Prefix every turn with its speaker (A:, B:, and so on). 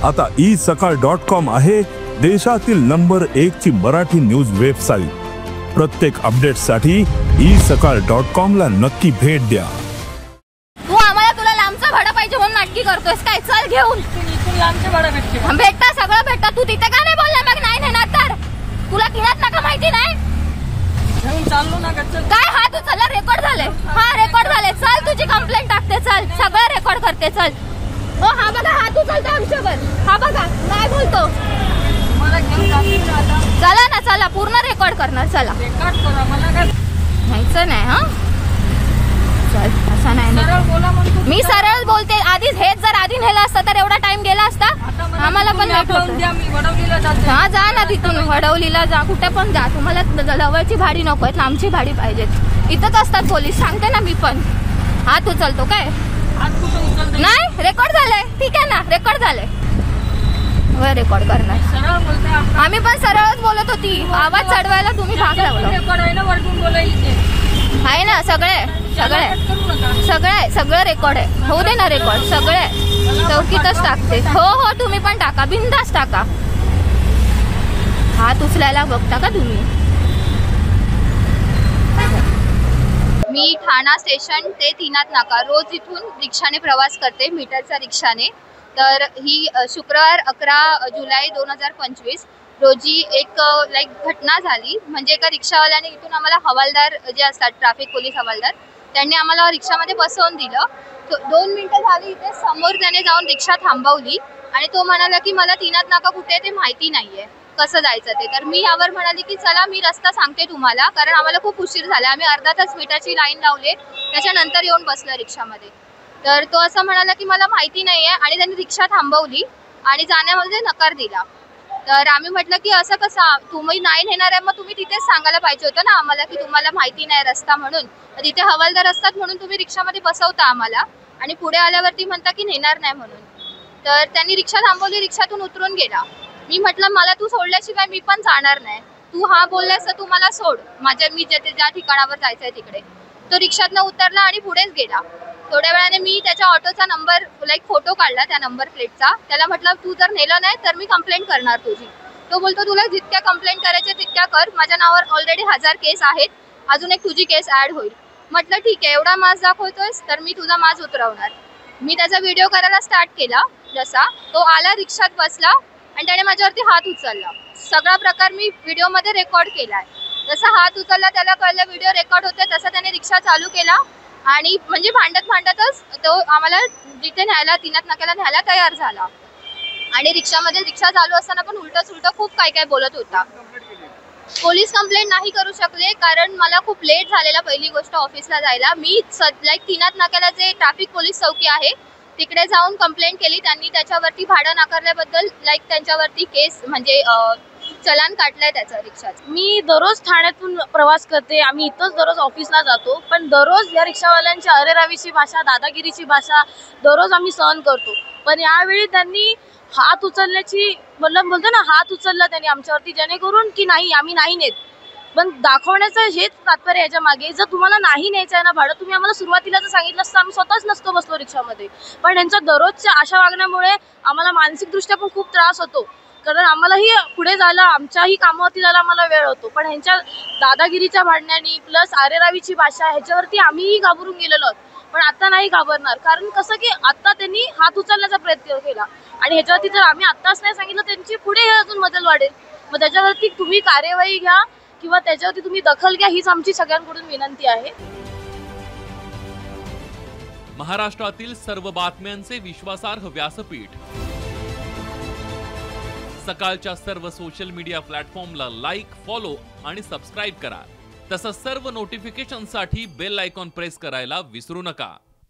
A: आता isakal.com आहे देशातील नंबर 1 ची मराठी न्यूज वेबसाईट। प्रत्येक अपडेटसाठी isakal.com ला नक्की भेट द्या।
B: तू आम्हाला तुला लांबचा भाडा पाहिजे म्हणून नाटकी करतोयस काय? चल घेऊन
C: इथून लांबचा भाडा भेटते।
B: भेटता सगळं भेटता। तू तिथे का नाही बोलला? मग नाही नेणार तर तुला किनात नका माहिती नाही?
C: घेऊन चाललो ना गच्च
B: काय हात उचलला? रेकॉर्ड झाले। हा रेकॉर्ड झाले। चल तुझी कंप्लेंट टाकते। चल सगळं रेकॉर्ड करते। चल ओ हा बघा हात उचलतो आमच्यावर। हा बघा काय बोलतो?
C: मला घेऊन जातो।
B: चला ना चला पूर्ण रेकॉर्ड करणार। चला
C: रेकॉर्ड करा। मला काय
B: न्यायचं नाही हा? चल असं नाही
C: सरळ बोला म्हणतो।
B: मी सरळ बोलते। आधीच हेच जर आधी नेलं असतं तर एवढा टाइम गेला असता। आम्हाला पण
C: मी वडवलीला जाते।
B: हा जा ना तिथून वडवलीला जा कुठे पण जा। तुम्हाला जवळची भाडी नको आहे लांबची भाडी पाहिजेत। इथंच असतात पोलीस सांगते ना मी पण। हात उचलतो काय? नाही रेकॉर्ड झालंय। ठीक आहे ना रेकॉर्ड झालंय। रेकॉर्ड करणार
C: सरळ बोलते।
B: आम्ही पण सरळच बोलत होती। आवाज चढवायला तुम्ही भाग लावला।
C: रेकॉर्ड आहे ना वरतून बोलायचे
B: आहे ना सगळे सगळे सगळे सगळं रेकॉर्ड आहे। होऊ दे ना रेकॉर्ड सगळे चौकीतच टाकते। हो हो तुम्ही पण टाका बिंदास टाका। हात उचलायला बघता का तुम्ही? मी ठाणा स्टेशन ते तीनाथ नाका रोज इथून रिक्षाने प्रवास करते मीटरच्या रिक्षाने। तर ही शुक्रवार 11 जुलै 2025 रोजी एक घटना झाली। म्हणजे एका रिक्षावाल्याने इथून आम्हाला हवालदार जे असतात ट्रॅफिक पोलीस हवालदार त्यांनी आम्हाला रिक्षामध्ये बसवून दिलं। 2 मिनिटं झाली इथे समोर त्याने जाऊन रिक्षा थांबवली आणि तो म्हणाला की मला तीनाथ नाका कुठे ते माहिती नाहीये कसं जायचं ते। तर मी यावर म्हणाली की चला मी रस्ता सांगते तुम्हाला कारण आम्हाला खूप उशीर झाला। आम्ही अर्धा तास मीटरची लाईन लावले त्याच्यानंतर येऊन बसलो रिक्षामध्ये। तर तो असं म्हणाला की मला माहिती नाहीये आणि त्यांनी रिक्षा थांबवली आणि जाण्यामध्ये नकार दिला। तर आम्ही म्हटलं की असं कसं तुम्ही नाही नेणार आहे मग तुम्ही तिथेच सांगायला पाहिजे होतं ना आम्हाला की तुम्हाला माहिती नाही रस्ता म्हणून। तिथे हवालदार असतात म्हणून तुम्ही रिक्षामध्ये बसवता आम्हाला आणि पुढे आल्यावरती म्हणता की नेणार नाही म्हणून। तर त्यांनी रिक्षा थांबवली रिक्षातून उतरून गेला। मी म्हटलं मला तू सोडल्याशिवाय मी पण जाणार नाही। तू हा बोललास तर तू मला सोड मी ज्या ठिकाणावर जायचंय तिकडे। तो रिक्षातनं उतरला आणि पुढेच गेला। थोड्या वेळाने मी त्याच्या ऑटोचा नंबर फोटो काढला त्या नंबर प्लेटचा। त्याला म्हटलं तू जर नेलं नाही तर मी कंप्लेंट करणार तुझी। तो बोलतो तुला जितक्या कंप्लेंट करायच्या तितक्या कर माझ्या नावावर ऑलरेडी 1000 केस आहेत अजून एक तुझी केस ऍड होईल। म्हटलं ठीक आहे एवढा माज दाखवतोयस तर मी तुझा माज उतरवणार। मी त्याचा व्हिडिओ करायला स्टार्ट केला। जसा तो आला रिक्षात बसला आणि त्याने माझ्यावरती हात उचलला। सगळा प्रकार मी व्हिडिओमध्ये रेकॉर्ड केलाय। जसा हात उचलला त्याला कळलं व्हिडिओ रेकॉर्ड होते तसा त्याने रिक्षा चालू केला आणि म्हणजे भांडतच तो आम्हाला जिथे न्यायला तीनाथ नाक्याला न्यायला तयार झाला। आणि रिक्षामध्ये रिक्षा चालू असताना पण उलट सुलट खूप काय बोलत होता। पोलीस कंप्लेंट नाही करू शकले कारण मला खूप लेट झालेला पहिली गोष्ट ऑफिसला जायला। मी तीनाथ नाक्याला जे ट्रॅफिक पोलीस चौकी आहे तिकडे जाऊन कंप्लेंट केली। त्यांनी त्याच्यावरती भाडं नाकारल्याबद्दल त्यांच्यावरती केस म्हणजे चलान काढलंय त्याचं रिक्षाचं।
C: मी दररोज ठाण्यातून प्रवास करते। आम्ही इथंच दररोज ऑफिसला जातो पण दररोज या रिक्षावाल्यांची अरेरावीची भाषा दादागिरीची भाषा दररोज आम्ही सहन करतो। पण यावेळी त्यांनी हात उचलण्याची बोलतो ना हात उचलला त्यांनी आमच्यावरती जेणेकरून की नाही आम्ही नाही नेत। पण दाखवण्याचं हेच तात्पर्य याच्या मागे जर तुम्हाला नाही न्यायचं आहे ना भाडं तुम्ही आम्हाला सुरुवातीला जर सांगितलं असतं आम्ही स्वतःच नसतो बसलो रिक्षामध्ये। पण यांच्या दररोजच्या अशा वागण्यामुळे आम्हाला मानसिकदृष्ट्या पण खूप त्रास होतो कारण आम्हालाही पुढे जायला आमच्याही कामावरती जायला आम्हाला वेळ होतो। पण ह्यांच्या दादागिरीच्या भांडण्यानी प्लस आरेरावीची भाषा ह्याच्यावरती आम्हीही घाबरून गेलेलो आहोत। पण आता नाही घाबरणार कारण कसं की आता त्यांनी हात उचलण्याचा प्रयत्न केला आणि ह्याच्यावरती जर आम्ही आत्ताच नाही सांगितलं त्यांची पुढे अजून मजल वाढेल। मग त्याच्यावरती तुम्ही कार्यवाही घ्या किंवा त्याच्यावरती तुम्ही दखल घ्या हीच आमची सगळ्यांकडून विनंती आहे।
D: महाराष्ट्रातील सर्व बातम्यांचे विश्वासार्ह व्यासपीठ सकाळच्या सर्व सोशल मीडिया प्लॅटफॉर्मला लाईक, फॉलो आणि सबस्क्राईब करा। तसंच सर्व नोटिफिकेशनसाठी बेल आयकॉन प्रेस करायला विसरू नका।